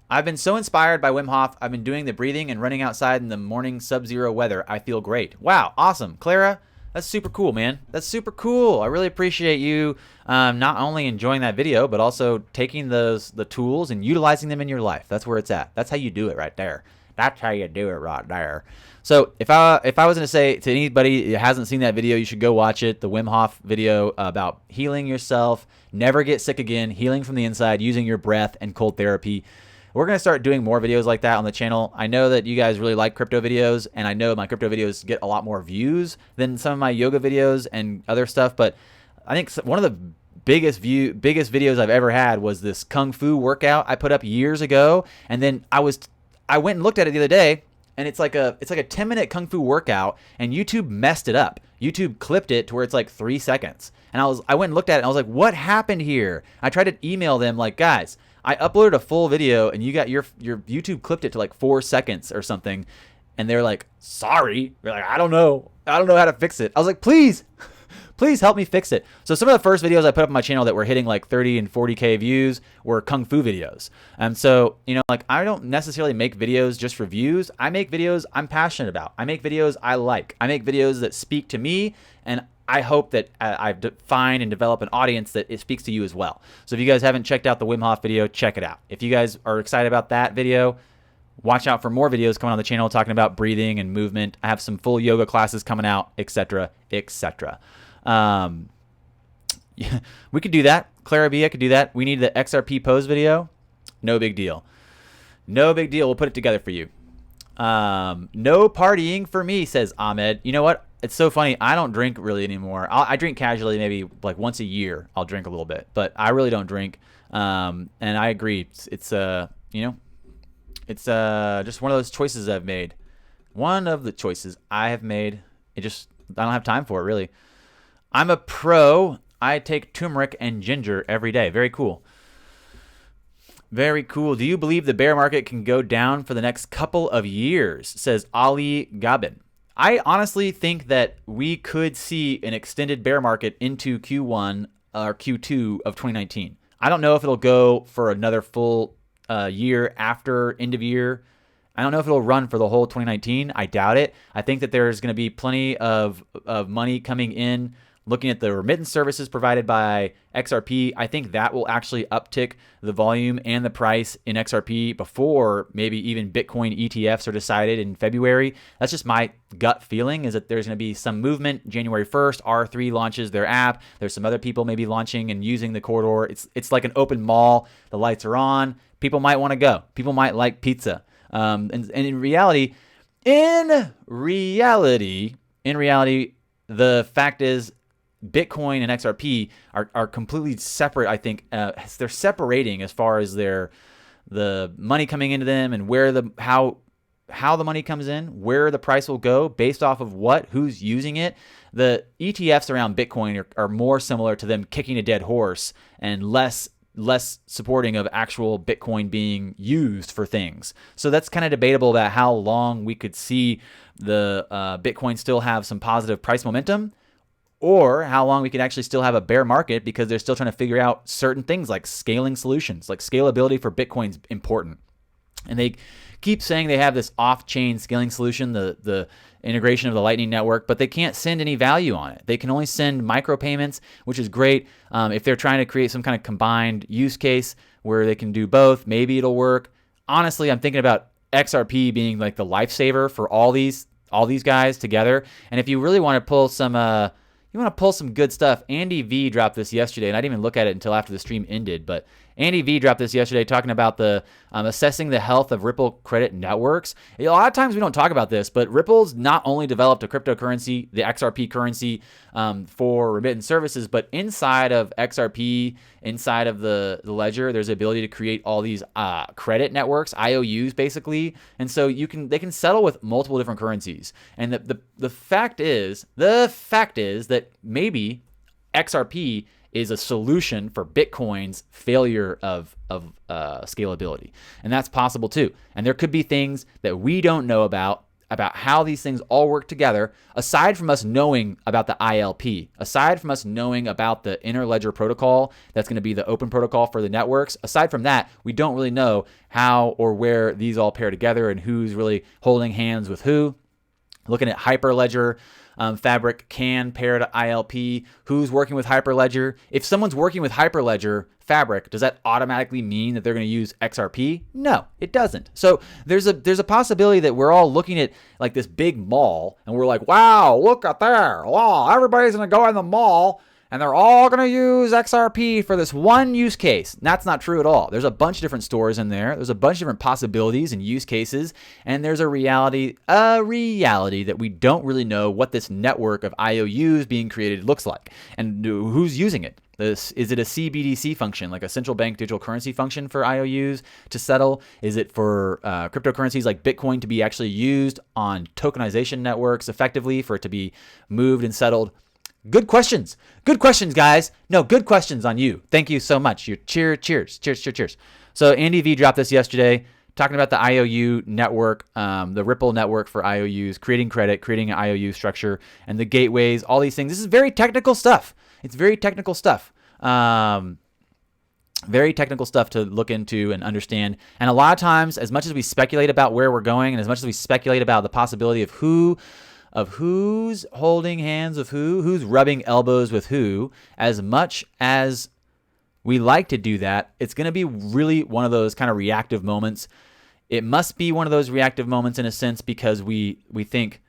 I've been so inspired by Wim Hof. I've been doing the breathing and running outside in the morning sub-zero weather. I feel great. Wow, awesome. Clara, that's super cool, man. That's super cool. I really appreciate you not only enjoying that video, but also taking the tools and utilizing them in your life. That's where it's at. That's how you do it right there. That's how you do it right there. So if I was going to say to anybody who hasn't seen that video, you should go watch it. The Wim Hof video about healing yourself, never get sick again, healing from the inside, using your breath and cold therapy. We're going to start doing more videos like that on the channel. I know that you guys really like crypto videos, and I know my crypto videos get a lot more views than some of my yoga videos and other stuff, but I think one of the biggest videos I've ever had was this Kung Fu workout I put up years ago, and then I went and looked at it the other day, and it's like a 10-minute Kung Fu workout, and YouTube messed it up. YouTube clipped it to where it's like 3 seconds. And I went and looked at it, and I was like, what happened here? I tried to email them like, guys, I uploaded a full video, and you got your YouTube clipped it to like 4 seconds or something. And they're like, sorry. They're like, I don't know how to fix it. I was like, please help me fix it. So some of the first videos I put up on my channel that were hitting like 30 and 40K views were Kung Fu videos. And so, you know, like I don't necessarily make videos just for views. I make videos I'm passionate about. I make videos I like. I make videos that speak to me, and I hope that I find and develop an audience that it speaks to you as well. So if you guys haven't checked out the Wim Hof video, check it out. If you guys are excited about that video, watch out for more videos coming on the channel talking about breathing and movement. I have some full yoga classes coming out, etc., etc. We could do that. Clara Via could do that. We need the XRP pose video. No big deal. No big deal. We'll put it together for you. No partying for me, says Ahmed. You know what? It's so funny. I don't drink really anymore. I drink casually, maybe like once a year. I'll drink a little bit, but I really don't drink. And I agree. It's you know, It's just one of those choices I've made. One of the choices I have made. I don't have time for it, really. I'm a pro. I take turmeric and ginger every day. Very cool. Very cool. Do you believe the bear market can go down for the next couple of years? Says Ali Gabin. I honestly think that we could see an extended bear market into Q1 or Q2 of 2019. I don't know if it'll go for another full year after end of year. I don't know if it'll run for the whole 2019. I doubt it. I think that there's going to be plenty of money coming in. Looking at the remittance services provided by XRP, I think that will actually uptick the volume and the price in XRP before maybe even Bitcoin ETFs are decided in February. That's just my gut feeling, is that there's going to be some movement. January 1st, R3 launches their app. There's some other people maybe launching and using the corridor. It's like an open mall. The lights are on. People might want to go. People might like pizza. And in reality, the fact is, Bitcoin and XRP are completely separate. I think they're separating as far as the money coming into them and how the money comes in, where the price will go based off of who's using it. The ETFs around Bitcoin are more similar to them kicking a dead horse and less supporting of actual Bitcoin being used for things. So that's kind of debatable about how long we could see the Bitcoin still have some positive price momentum, or how long we can actually still have a bear market, because they're still trying to figure out certain things like scaling solutions. Like scalability for Bitcoin's important. And they keep saying they have this off-chain scaling solution, the integration of the Lightning Network, but they can't send any value on it. They can only send micropayments, which is great. If they're trying to create some kind of combined use case where they can do both, maybe it'll work. Honestly, I'm thinking about XRP being like the lifesaver for all these guys together. And if you really want to pull some good stuff. Andy V dropped this yesterday, and I didn't even look at it until after the stream ended, but Andy V dropped this yesterday talking about the assessing the health of Ripple credit networks. A lot of times we don't talk about this, but Ripple's not only developed a cryptocurrency, the XRP currency, for remittance services, but inside of XRP, inside of the ledger, there's the ability to create all these credit networks, IOUs basically, and so they can settle with multiple different currencies. And the fact is that maybe XRP is a solution for Bitcoin's failure of scalability. And that's possible too. And there could be things that we don't know about how these things all work together, aside from us knowing about the ILP, aside from us knowing about the interledger protocol that's going to be the open protocol for the networks. Aside from that, we don't really know how or where these all pair together and who's really holding hands with who. Looking at Hyperledger, Fabric can pair to ILP. Who's working with Hyperledger? If someone's working with Hyperledger Fabric, does that automatically mean that they're going to use XRP? No, it doesn't. So there's a possibility that we're all looking at like this big mall and we're like, wow, look at there. Wow, everybody's going to go in the mall and they're all going to use XRP for this one use case. That's not true at all. There's a bunch of different stores in there. There's a bunch of different possibilities and use cases. And there's a reality that we don't really know what this network of IOUs being created looks like and who's using it. Is it a CBDC function, like a central bank digital currency function for IOUs to settle? Is it for cryptocurrencies like Bitcoin to be actually used on tokenization networks effectively for it to be moved and settled? Good questions. Good questions, guys. No, good questions on you. Thank you so much. Cheers. So Andy V dropped this yesterday, talking about the IOU network, the Ripple network for IOUs, creating credit, creating an IOU structure, and the gateways, all these things. This is very technical stuff. It's very technical stuff. Very technical stuff to look into and understand. And a lot of times, as much as we speculate about where we're going and as much as we speculate about the possibility of who's holding hands with who's rubbing elbows with who, as much as we like to do that, it's going to be really one of those kind of reactive moments. It must be one of those reactive moments in a sense because we think,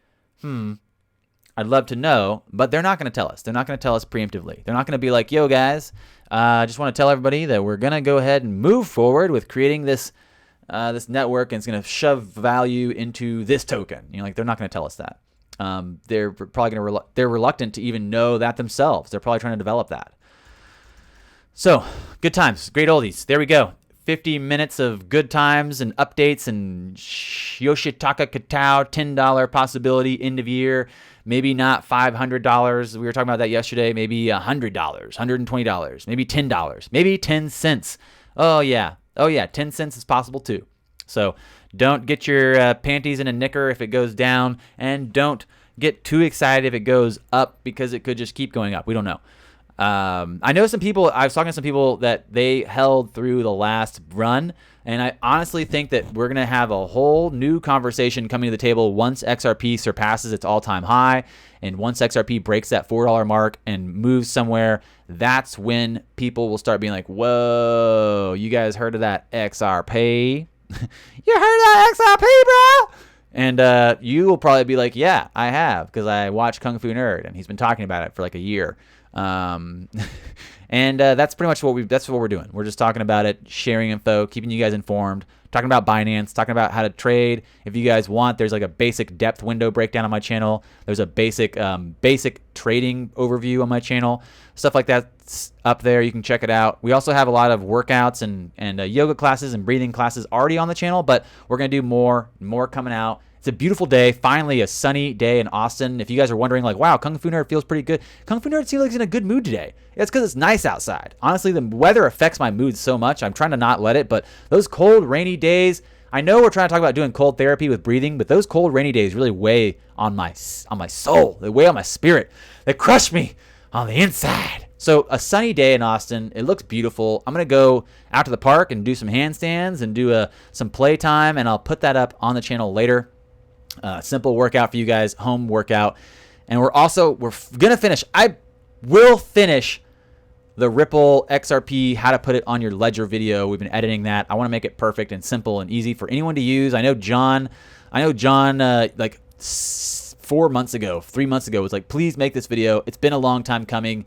I'd love to know, but they're not going to tell us. They're not going to tell us preemptively. They're not going to be like, yo, guys, I just want to tell everybody that we're going to go ahead and move forward with creating this network, and it's going to shove value into this token. They're not going to tell us that. They're probably they're reluctant to even know that themselves. They're probably trying to develop that. So good times, great oldies. There we go. 50 minutes of good times and updates and Yoshitaka Katao $10 possibility end of year. Maybe not $500. We were talking about that yesterday. Maybe $100, $120, maybe $10, maybe 10 cents. Oh yeah, 10 cents is possible too. So don't get your panties in a knicker if it goes down, and don't get too excited if it goes up, because it could just keep going up. We don't know. I know some people, I was talking to some people that they held through the last run, and I honestly think that we're going to have a whole new conversation coming to the table once XRP surpasses its all-time high, and once XRP breaks that $4 mark and moves somewhere. That's when people will start being like, whoa, you guys heard of that XRP? You heard of that XRP, bro? And you will probably be like, yeah, I have, because I watched Kung Fu Nerd, and he's been talking about it for like a year. And that's pretty much what we're doing. We're just talking about it, sharing info, keeping you guys informed, talking about Binance, talking about how to trade. If you guys want, there's like a basic depth window breakdown on my channel. There's a basic trading overview on my channel. Stuff like that's up there. You can check it out. We also have a lot of workouts and yoga classes and breathing classes already on the channel, but we're going to do more coming out. It's a beautiful day. Finally, a sunny day in Austin. If you guys are wondering, like, wow, Kung Fu Nerd feels pretty good. Kung Fu Nerd seems like he's in a good mood today. It's because it's nice outside. Honestly, the weather affects my mood so much. I'm trying to not let it, but those cold, rainy days, I know we're trying to talk about doing cold therapy with breathing, but those cold, rainy days really weigh on my soul. They weigh on my spirit. They crush me on the inside. So a sunny day in Austin. It looks beautiful. I'm going to go out to the park and do some handstands and do some playtime, and I'll put that up on the channel later. Simple workout for you guys, home workout. And we're gonna finish. I will finish the Ripple XRP how to put it on your ledger video. We've been editing that. I want to make it perfect and simple and easy for anyone to use. I know John like 3 months ago was like, please make this video. It's been a long time coming.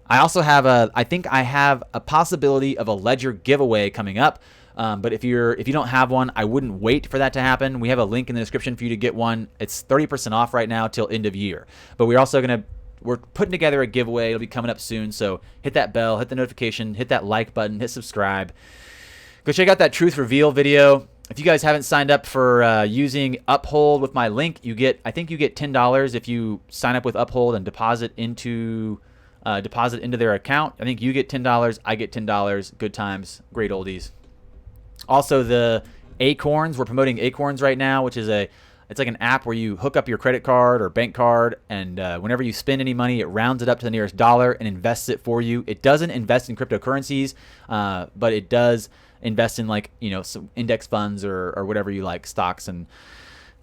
I also have I think I have a possibility of a ledger giveaway coming up. But if you don't have one, I wouldn't wait for that to happen. We have a link in the description for you to get one. It's 30% off right now till end of year. But we're putting together a giveaway. It'll be coming up soon. So hit that bell, hit the notification, hit that like button, hit subscribe. Go check out that Truth Reveal video. If you guys haven't signed up for using Uphold with my link, I think you get $10 if you sign up with Uphold and deposit into their account. I think you get $10. I get $10. Good times, great oldies. Also, the Acorns, we're promoting Acorns right now, which is it's like an app where you hook up your credit card or bank card, and whenever you spend any money, it rounds it up to the nearest dollar and invests it for you. It doesn't invest in cryptocurrencies, but it does invest in, like, some index funds or whatever you like, stocks. And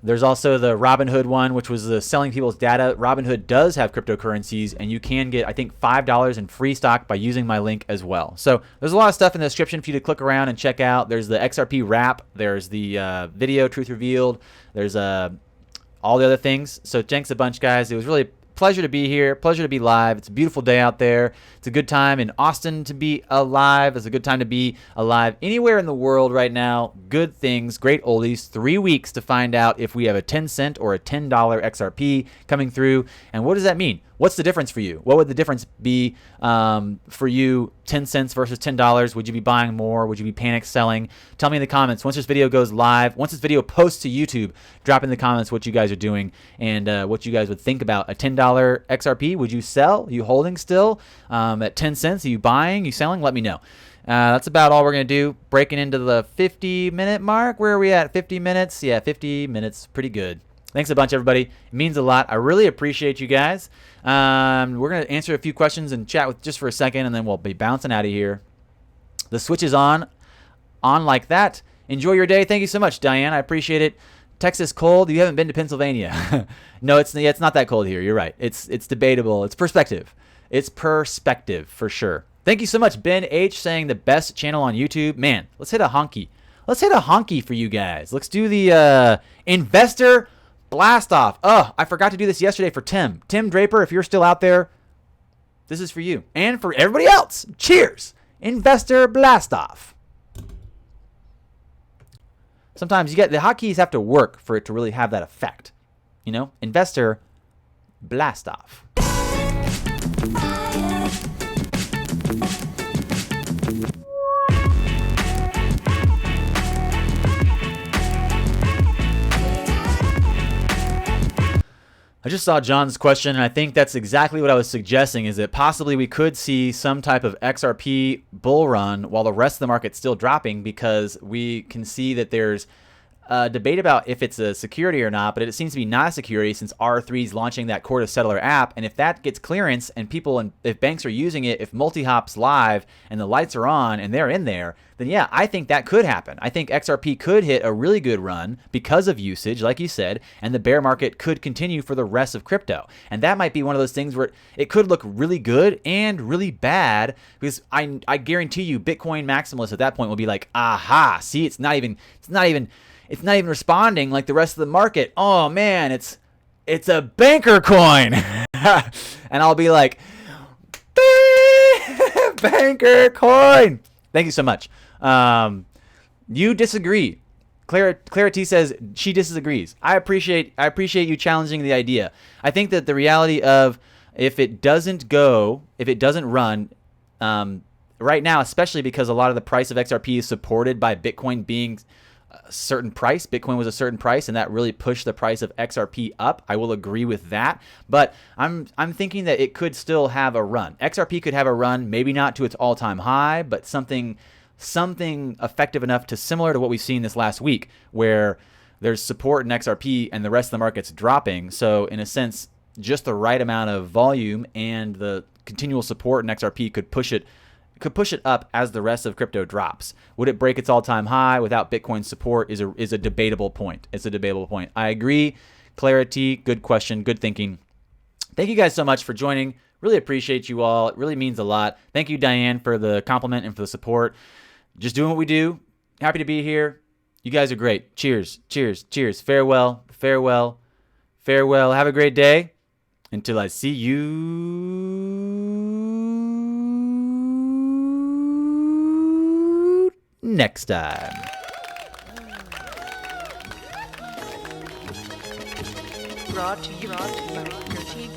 there's also the Robinhood one, which was the selling people's data. Robinhood does have cryptocurrencies, and you can get, I think, $5 in free stock by using my link as well. So there's a lot of stuff in the description for you to click around and check out. There's the XRP wrap. There's the video, Truth Revealed. There's all the other things. So thanks a bunch, guys. It was really a pleasure to be here. Pleasure to be live. It's a beautiful day out there. It's a good time in Austin to be alive. It's a good time to be alive anywhere in the world right now. Good things, great oldies. 3 weeks to find out if we have a 10 cent or a $10 XRP coming through. And what does that mean? What's the difference for you? What would the difference be for you? 10 cents versus $10. Would you be buying more? Would you be panic selling? Tell me in the comments. Once this video goes live, once this video posts to YouTube, drop in the comments what you guys are doing and what you guys would think about a $10 XRP. Would you sell? Are you holding still at 10 cents? Are you buying? Are you selling? Let me know. That's about all we're going to do. Breaking into the 50-minute mark. Where are we at? 50 minutes? Yeah, 50 minutes. Pretty good. Thanks a bunch, everybody. It means a lot. I really appreciate you guys. We're going to answer a few questions and chat with just for a second, and then we'll be bouncing out of here. The switch is on like that. Enjoy your day. Thank you so much, Diane. I appreciate it. Texas cold? You haven't been to Pennsylvania. No, it's not that cold here. You're right. It's debatable. It's perspective. It's perspective for sure. Thank you so much, Ben H, saying the best channel on YouTube. Man, let's hit a honky. Let's hit a honky for you guys. Let's do the investor blast off. Oh, I forgot to do this yesterday for Tim. Tim Draper, if you're still out there, this is for you. And for everybody else. Cheers. Investor blast off. Sometimes the hotkeys have to work for it to really have that effect. Investor blast off. I just saw John's question, and I think that's exactly what I was suggesting, is that possibly we could see some type of XRP bull run while the rest of the market's still dropping, because we can see that there's debate about if it's a security or not, but it seems to be not a security since R3 is launching that core to settler app. And if that gets clearance and people, and if banks are using it, if multi-hop's live and the lights are on and they're in there, then yeah, I think that could happen. I think XRP could hit a really good run because of usage, like you said, and the bear market could continue for the rest of crypto. And that might be one of those things where it could look really good and really bad, because I guarantee you Bitcoin maximalists at that point will be like, aha, see, it's not even responding like the rest of the market. Oh man, it's a banker coin. And I'll be like, banker coin. Thank you so much. You disagree. Clara T says she disagrees. I appreciate you challenging the idea. I think that the reality of if it doesn't run, right now, especially because a lot of the price of XRP is supported by Bitcoin being a certain price. Bitcoin was a certain price, and that really pushed the price of XRP up. I will agree with that, but I'm thinking that it could still have a run. XRP could have a run, maybe not to its all-time high, but something effective enough to similar to what we've seen this last week, where there's support in XRP and the rest of the market's dropping. So in a sense, just the right amount of volume and the continual support in XRP could push it up as the rest of crypto drops. Would it break its all-time high without Bitcoin support is a debatable point. It's a debatable point. I agree. Clarity, good question, good thinking. Thank you guys so much for joining. Really appreciate you all. It really means a lot. Thank you, Diane, for the compliment and for the support. Just doing what we do. Happy to be here. You guys are great. Cheers, cheers, cheers. Farewell, farewell, farewell. Have a great day. Until I see you next time. Brought to you by your team.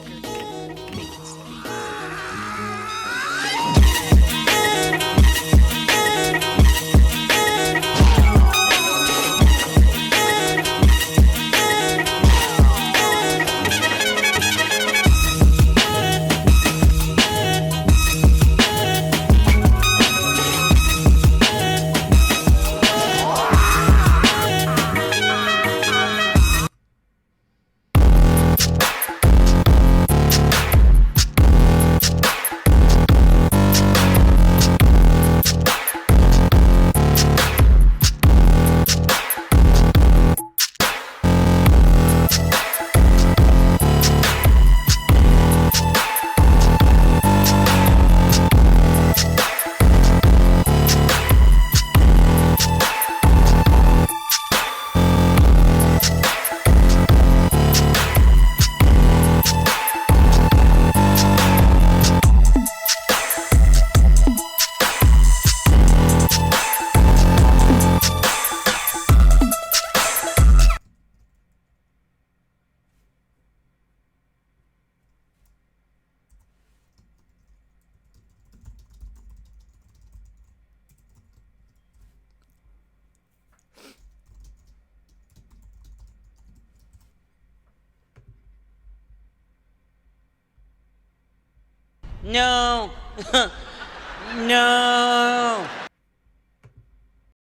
No. No.